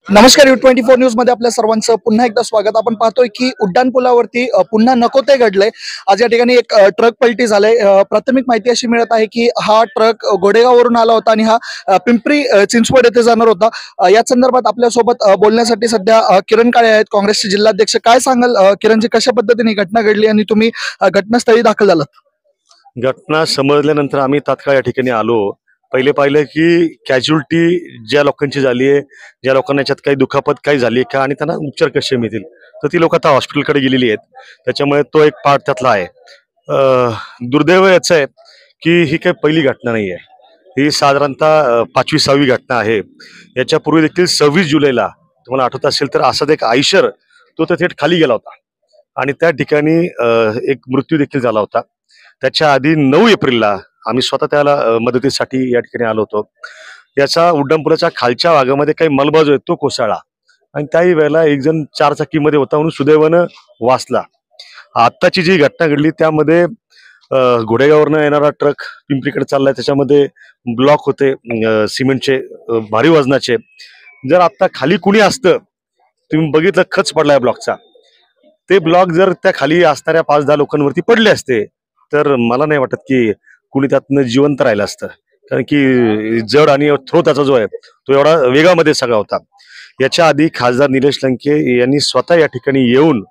नमस्कार U24 news मध्ये आपल्या सर्वांचं पुन्हा एकदा स्वागत। आपण पाहतोय की उड्डाणपुलावरती पुन्हा नको ते घडलंय। आज या ठिकाणी एक ट्रक पलटी झालंय। प्राथमिक माहिती अशी मिळत आहे की हा ट्रक गोडेगाववरून आला होता आणि हा पिंपरी चिंचवड येथे जाणार होता। या संदर्भात आपल्या सोबत बोलण्यासाठी सध्या किरण काळे आहेत, काँग्रेसचे जिल्हाध्यक्ष। काय सांगाल किरणजी, कशा पद्धतीने घटना घडली आणि तुम्ही घटनास्थळी दाखल झालात? घटना समजल्यानंतर आम्ही तात्काळ या ठिकाणी आलो। पहिले पाहिलं की कॅज्युअल्टी ज्या लोकांची झाली आहे, ज्या लोकांना याच्यात काही दुखापत काही झाली का आणि त्यांना उपचार कसे मिळतील, तर ती लोक आता हॉस्पिटलकडे गेलेली आहेत। त्याच्यामुळे तो एक पार्ट त्यातला आहे। दुर्दैव याचं आहे की ही काही पहिली घटना नाही आहे, ही साधारणतः 5वी-6वी घटना आहे। याच्यापूर्वी देखील 26 जुलैला तुम्हाला आठवत असेल तर असाच एक आयशर तो तर थेट खाली गेला होता आणि त्या ठिकाणी एक मृत्यू देखील झाला होता। त्याच्या आधी 9 एप्रिलला आम्ही स्वतः त्याला मदतीसाठी या ठिकाणी आलो होतो। याचा उड्डाणपुलाच्या खालच्या भागामध्ये काही मलबा जो आहे तो कोसळला आणि त्याही वेळेला एक जण 4 चाकीमध्ये होता म्हणून सुदैवानं वाचला। आत्ताची जी घटना घडली त्यामध्ये घोडेगाववरनं येणारा ट्रक पिंपरीकडे चाललाय, त्याच्यामध्ये ब्लॉक होते सिमेंटचे भारी वजनाचे। जर आता खाली कुणी असतं, तुम्ही बघितलं खच पडलाय ब्लॉकचा, ते ब्लॉक जर त्या खाली असणाऱ्या 5-10 लोकांवरती पडले असते तर मला नाही वाटत की कुणी त्यातनं जिवंत राहिलं असतं, कारण की जड आणि थ्रो त्याचा जो आहे तो एवढा वेगामध्ये सगळा होता। याच्या आधी खासदार निलेश लंके यांनी स्वतः या ठिकाणी येऊन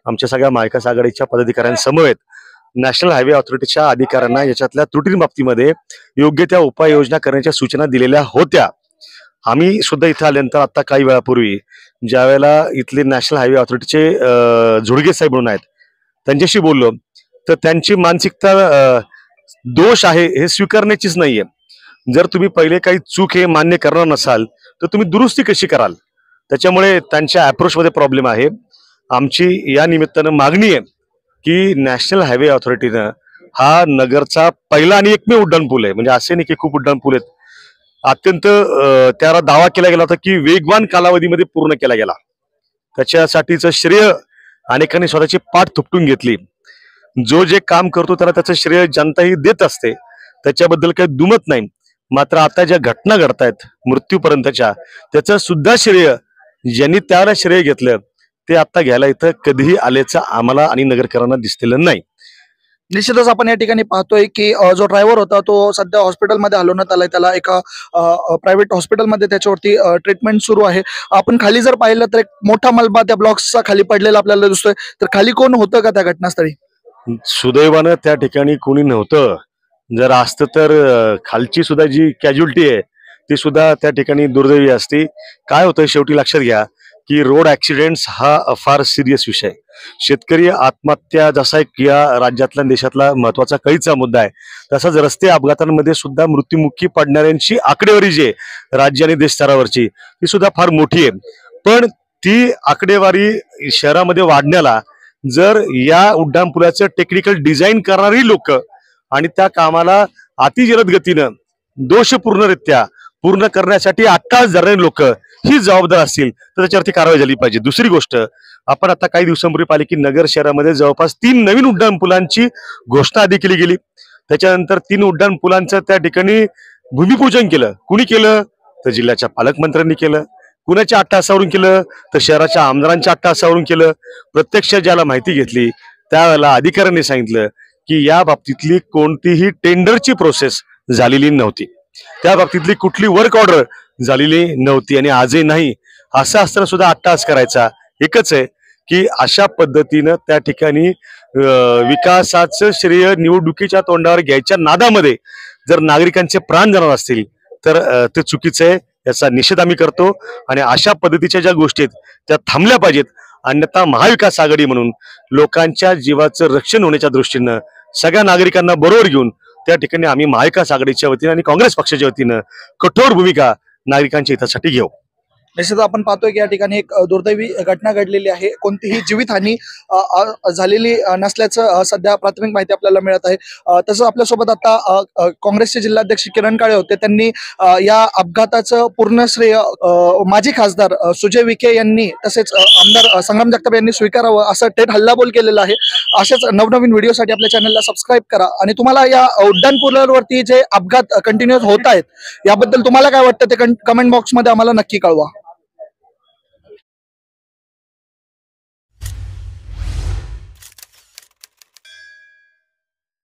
आमच्या सगळ्या महाविकास आघाडीच्या पदाधिकाऱ्यांसमवेत नॅशनल हायवे ऑथॉरिटीच्या अधिकाऱ्यांना याच्यातल्या त्रुटींबाबतीमध्ये योग्य त्या उपाययोजना करण्याच्या सूचना दिलेल्या होत्या। आम्ही सुद्धा इथे आल्यानंतर आता काही वेळापूर्वी ज्या वेळेला इथले नॅशनल हायवे ऑथॉरिटीचे झुडगे साहेब म्हणून आहेत त्यांच्याशी बोललो, तर त्यांची मानसिकता दोष आहे हे स्वीकारण्याचीच नाहीये। जर तुम्ही पहिले काही चूक हे मान्य करणार नसाल तर तुम्ही दुरुस्ती कशी कराल? त्याच्यामुळे त्यांच्या अप्रोचमध्ये प्रॉब्लेम आहे। आमची या निमित्तानं मागणी आहे की नॅशनल हायवे ऑथॉरिटीनं हा नगरचा पहिला आणि एकमेव उड्डाणपूल आहे, म्हणजे असे नाही की खूप उड्डाणपूल आहेत, अत्यंत त्याला दावा केला गेला होता की वेगवान कालावधीमध्ये पूर्ण केला गेला। त्याच्यासाठीचं श्रेय अनेकांनी स्वतःची पाठ थुपटून घेतली। जो जे काम करतो त्याला त्याचं श्रेय जनताही देत असते, त्याच्याबद्दल काही दुमत नाही। मात्र आता ज्या घटना घडतायत मृत्यूपर्यंतच्या, त्याचं सुद्धा श्रेय ज्यांनी त्याला श्रेय घेतलं ते आता घ्यायला इथं कधीही आल्याचं आम्हाला आणि नगरकरांना दिसलेलं नाही। निश्चितच आपण या ठिकाणी पाहतोय की जो ड्रायव्हर होता तो सध्या हॉस्पिटलमध्ये हलवण्यात आलाय, त्याला एका प्रायव्हेट हॉस्पिटलमध्ये त्याच्यावरती ट्रीटमेंट सुरू आहे। आपण खाली जर पाहिलं तर एक मोठा मलबा त्या ब्लॉक्सचा खाली पडलेला आपल्याला दिसतोय, तर खाली कोण होतं का त्या घटनास्थळी? सुदैवानं त्या ठिकाणी कोणी नव्हतं। जर असतं तर खालची सुद्धा जी कॅज्युअल्टी आहे ती सुद्धा त्या ठिकाणी दुर्दैवी असती। काय होतं शेवटी लक्षात घ्या की रोड ऍक्सिडेंट्स हा फार सिरियस विषय। शेतकरी आत्महत्या जसा एक या राज्यातला देशातला महत्वाचा कळीचा मुद्दा आहे, तसाच रस्ते अपघातांमध्ये सुद्धा मृत्युमुखी पडणाऱ्यांची आकडेवारी जी आहे राज्य आणि देश स्तरावरची ती सुद्धा फार मोठी आहे। पण ती आकडेवारी शहरामध्ये वाढण्याला जर या उड्डाणपुलाचं टेक्निकल डिझाईन करणारी लोक आणि त्या कामाला अतिजलद गतीनं दोषपूर्णरित्या पूर्ण करण्यासाठी अट्टाहास धरणारी लोक ही जबाबदार असतील तर त्याच्यावरती कारवाई झाली पाहिजे। दुसरी गोष्ट, आपण आता काही दिवसांपूर्वी पाहिली की नगर शहरामध्ये जवळपास 3 नवीन उड्डाणपुलांची घोषणा आधी केली गेली। त्याच्यानंतर 3 उड्डाणपुलांचं त्या ठिकाणी भूमिपूजन केलं। कुणी केलं? तर जिल्ह्याच्या पालकमंत्र्यांनी केलं। कुणाच्या अट्टहासावरून केलं? तर शहराच्या आमदारांच्या अट्टहासावरून केलं। प्रत्यक्ष ज्याला माहिती घेतली त्यावेळेला अधिकाऱ्यांनी सांगितलं की या बाबतीतली कोणतीही टेंडरची प्रोसेस झालेली नव्हती, त्या बाबतीतली कुठली वर्क ऑर्डर झालेली नव्हती आणि आजही नाही। असं असताना सुद्धा अट्टहास करायचा एकच आहे की अशा पद्धतीनं त्या ठिकाणी विकासाचं श्रेय निवडणुकीच्या तोंडावर घ्यायच्या नादामध्ये जर नागरिकांचे प्राण जाणार असतील तर ते चुकीचं आहे। याचा निषेध आम्ही करतो आणि अशा पद्धतीच्या ज्या गोष्टी आहेत त्या थांबल्या पाहिजेत। अन्यथा महाविकास आघाडी म्हणून लोकांच्या जीवाचं रक्षण होण्याच्या दृष्टीनं सगळ्या नागरिकांना बरोबर घेऊन त्या ठिकाणी आम्ही महाविकास आघाडीच्या वतीनं आणि काँग्रेस पक्षाच्या वतीनं कठोर भूमिका नागरिकांच्या हितासाठी घेऊ। निश्चित आपण पाहतोय की या ठिकाणी एक दुर्दैवी घटना घडलेली आहे। कोणतीही जीवितहानी झालेली नसल्याचं सध्या प्राथमिक माहिती आपल्याला मिळत आहे। तसंच आपल्यासोबत आता काँग्रेसचे जिल्हाध्यक्ष किरण काळे होते, त्यांनी या अपघाताचं पूर्ण श्रेय माजी खासदार सुजय विखे यांनी तसेच आमदार संग्राम जगताप यांनी स्वीकारावं असं थेट हल्लाबोल केलेला आहे। अशाच नवनवीन व्हिडिओसाठी आपल्या चॅनलला सबस्क्राईब करा आणि तुम्हाला या उड्डाणपुलावरती जे अपघात कंटिन्युअस होत आहेत याबद्दल तुम्हाला काय वाटतं ते कमेंट बॉक्समध्ये आम्हाला नक्की कळवा।